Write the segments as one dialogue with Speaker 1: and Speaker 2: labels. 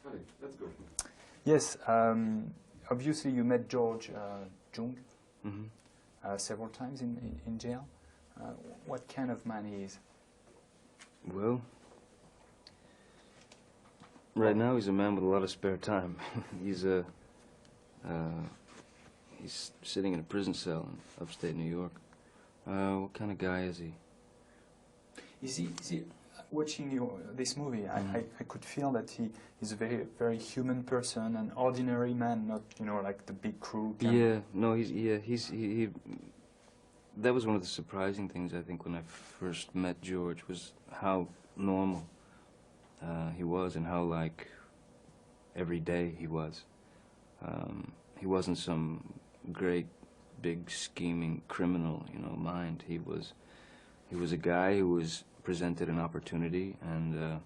Speaker 1: Allez, let's go.
Speaker 2: Yes, obviously you met George Junket several times in jail. What kind of man he is?
Speaker 1: Well, right now he's a man with a lot of spare time. He's sitting in a prison cell in upstate New York. What kind of guy is he?
Speaker 2: Is he watching this movie? I could feel that he is a very human person, an ordinary man, not like the big crew.
Speaker 1: Yeah, no, he. That was one of the surprising things I think when I first met George, was how normal he was and how like everyday he was. He wasn't some great big scheming criminal, mind. He was a guy who was presented an opportunity, and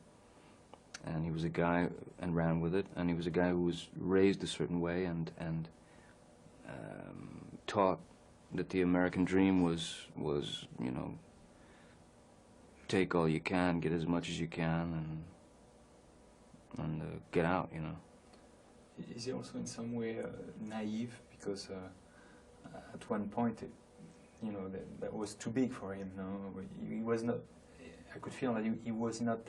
Speaker 1: he was a guy and ran with it, and he was a guy who was raised a certain way and taught that the American dream was take all you can, get as much as you can, and get out,
Speaker 2: Is he also in some way naive? Because at one point, that was too big for him. No, he was not. I could feel that he was not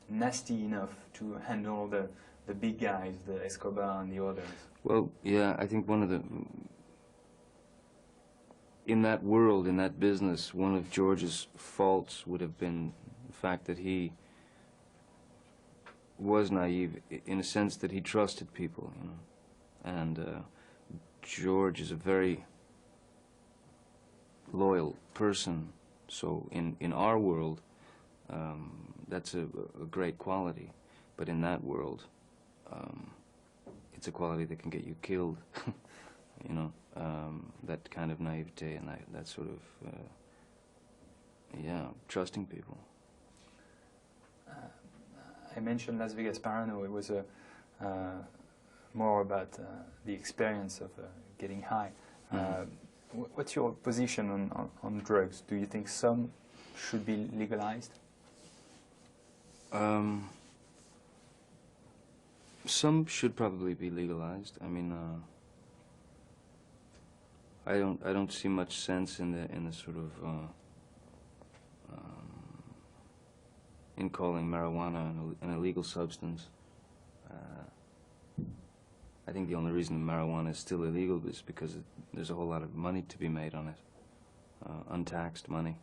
Speaker 2: nasty enough to handle the big guys, the Escobar and the others.
Speaker 1: Well, yeah, I think one of the in that world, in that business, one of George's faults would have been the fact that he was naive in a sense that he trusted people, and George is a very loyal person, so in our world that's a great quality, but in that world it's a quality that can get you killed. That kind of naivete and that sort of trusting people.
Speaker 2: I mentioned Las Vegas Parano. It was more about the experience of getting high. What's your position on drugs? Do you think some should be legalized?
Speaker 1: Some should probably be legalized. I mean, I don't see much sense in the sort of in calling marijuana an illegal substance. I think the only reason marijuana is still illegal is because there's a whole lot of money to be made on it, untaxed money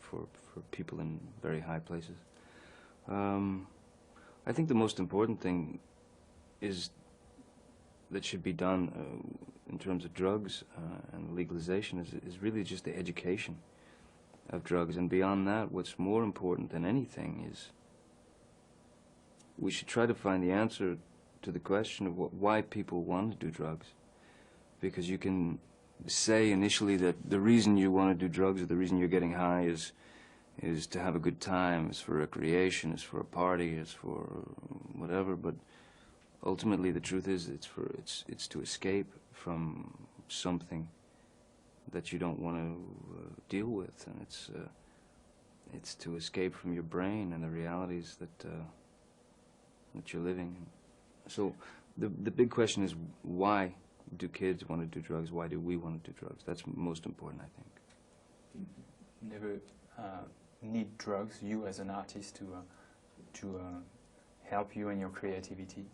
Speaker 1: for people in very high places. I think the most important thing is that should be done in terms of drugs and legalization is really just the education of drugs. And beyond that, what's more important than anything is we should try to find the answer to the question of why people want to do drugs. Because you can say initially that the reason you want to do drugs or the reason you're getting high is to have a good time, is for recreation, is for a party, is for whatever, but ultimately the truth is it's to escape from something that you don't want to deal with, and it's to escape from your brain and the realities that you're living in. So the big question is, why do kids want to do drugs? Why do we want to do drugs? That's most important, I think.
Speaker 2: Never need drugs, you as an artist, to help you in your creativity?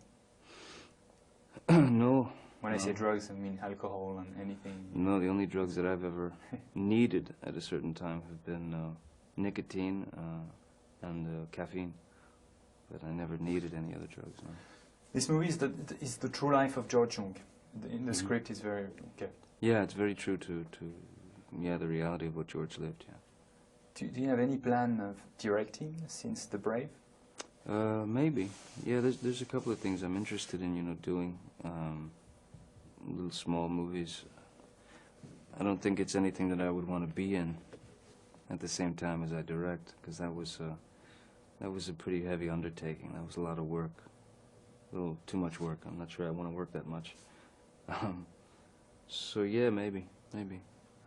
Speaker 1: No.
Speaker 2: When I say drugs, I mean alcohol and anything.
Speaker 1: No, the only drugs that I've ever needed at a certain time have been nicotine and caffeine, but I never needed any other drugs. No.
Speaker 2: This movie is the true life of George Junket. The script is very kept.
Speaker 1: Yeah, it's very true to the reality of what George lived. Yeah.
Speaker 2: Do you have any plan of directing since The Brave?
Speaker 1: Maybe. Yeah, there's a couple of things I'm interested in, doing. Little small movies. I don't think it's anything that I would want to be in at the same time as I direct, because that was a pretty heavy undertaking. That was a lot of work. A little too much work. I'm not sure I want to work that much. So yeah, maybe.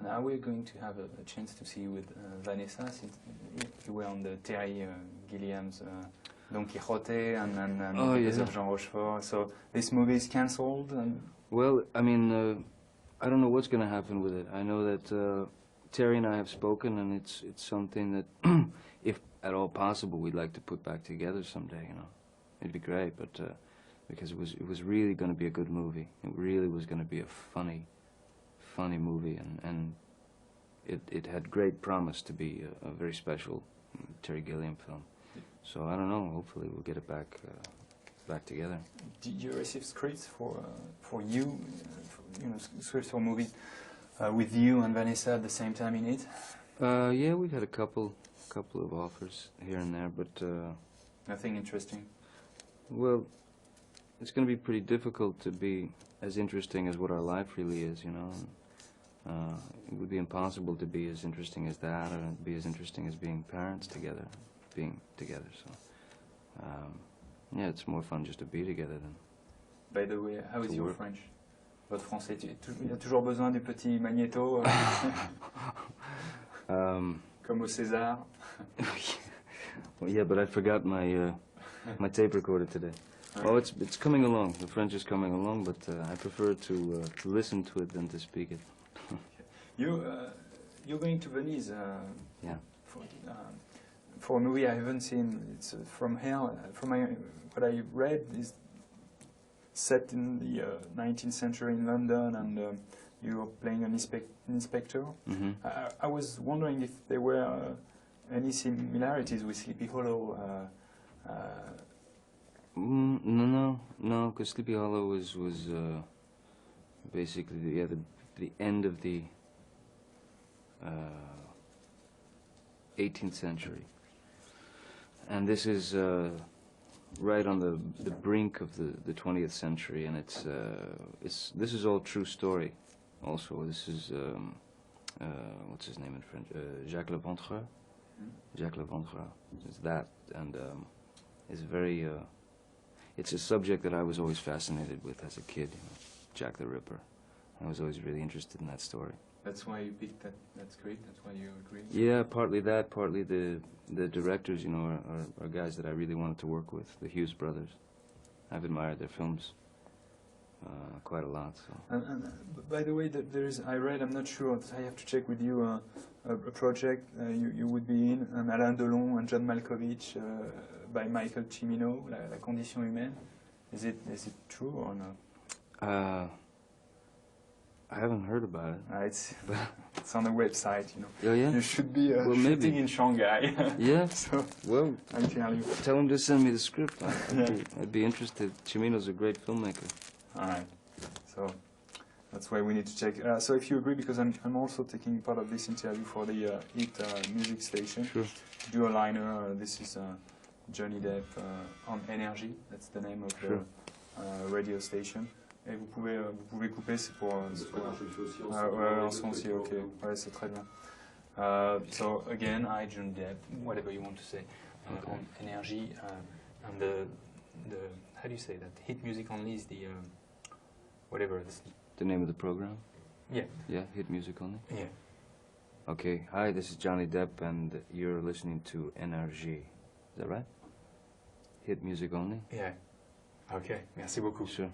Speaker 2: Now we're going to have a chance to see you with Vanessa, since you were on the Terry Gilliam's Don Quixote and
Speaker 1: Oh,
Speaker 2: because
Speaker 1: yeah.
Speaker 2: of Jean Rochefort. So this movie is cancelled. And
Speaker 1: Well, I mean, I don't know what's going to happen with it. I know that Terry and I have spoken, and it's something that, if at all possible, we'd like to put back together someday. You know, it'd be great, but because it was really going to be a good movie. It really was going to be a funny movie, and it had great promise to be a very special Terry Gilliam film. So I don't know. Hopefully, we'll get it back together.
Speaker 2: did you receive scripts for you, scripts for movies with you and Vanessa at the same time in it?
Speaker 1: Yeah, we've had a couple of offers here and there, but
Speaker 2: Nothing interesting.
Speaker 1: well, it's going to be pretty difficult to be as interesting as what our life really is, you know. It would be impossible to be as interesting as that, or be as interesting as being parents together, being together. So, yeah, it's more fun just to be together than.
Speaker 2: By the way, how is
Speaker 1: To
Speaker 2: your
Speaker 1: work.
Speaker 2: French? Votre français, il y a toujours besoin du petit magnéto, comme au César.
Speaker 1: Well, yeah, but I forgot my my tape recorder today. Oh, it's coming along. The French is coming along, but I prefer to listen to it than to speak it.
Speaker 2: You're going to Venice.
Speaker 1: Yeah.
Speaker 2: For a movie I haven't seen. It's From Hell. What I read is set in the 19th century in London, and you're playing an inspector.
Speaker 1: Mm-hmm.
Speaker 2: I was wondering if there were any similarities with Sleepy Hollow.
Speaker 1: No, because Sleepy Hollow was basically the end of the 18th century, and this is right on the brink of the 20th century, and this is all true story. Also, this is what's his name in French? Jacques Le Ventreur. Jacques Le Ventreur. It's that, and it's very. It's a subject that I was always fascinated with as a kid. You know, Jack the Ripper. I was always really interested in that story.
Speaker 2: That's why you picked that. That's great. That's why you agreed.
Speaker 1: Yeah, partly that, partly the directors. You know, are guys that I really wanted to work with. The Hughes brothers. I've admired their films quite a lot. So.
Speaker 2: And by the way, I read. I'm not sure. I have to check with you. A project you would be in, Alain Delon and John Malkovich, by Michael Cimino, La Condition Humaine. Is it true or not?
Speaker 1: I haven't heard about it.
Speaker 2: It's on the website, you know.
Speaker 1: Oh, yeah?
Speaker 2: You should be
Speaker 1: Well,
Speaker 2: shooting
Speaker 1: maybe.
Speaker 2: in Shanghai.
Speaker 1: Yeah?
Speaker 2: So
Speaker 1: Well,
Speaker 2: I tell you.
Speaker 1: tell him to send me the script. I'd be interested. Cimino's a great filmmaker.
Speaker 2: All right. So that's why we need to check. So if you agree, because I'm also taking part of this interview for the Hit music station.
Speaker 1: Sure.
Speaker 2: Do a liner. This is Johnny Depp on Energy. That's the name of
Speaker 1: Sure.
Speaker 2: the radio station. Et vous pouvez couper, c'est pour. Ouais, en son aussi, ok. Ouais, c'est très bien. So again, I Johnny Depp, whatever you want to say, on Energy, and the how do you say that? Hit music only is the whatever.
Speaker 1: The name of the program?
Speaker 2: Yeah.
Speaker 1: Yeah, Hit Music Only?
Speaker 2: Yeah.
Speaker 1: Okay. Hi, this is Johnny Depp, and you're listening to NRG. Is that right? Hit Music Only?
Speaker 2: Yeah. Okay. Merci beaucoup.
Speaker 1: Sure.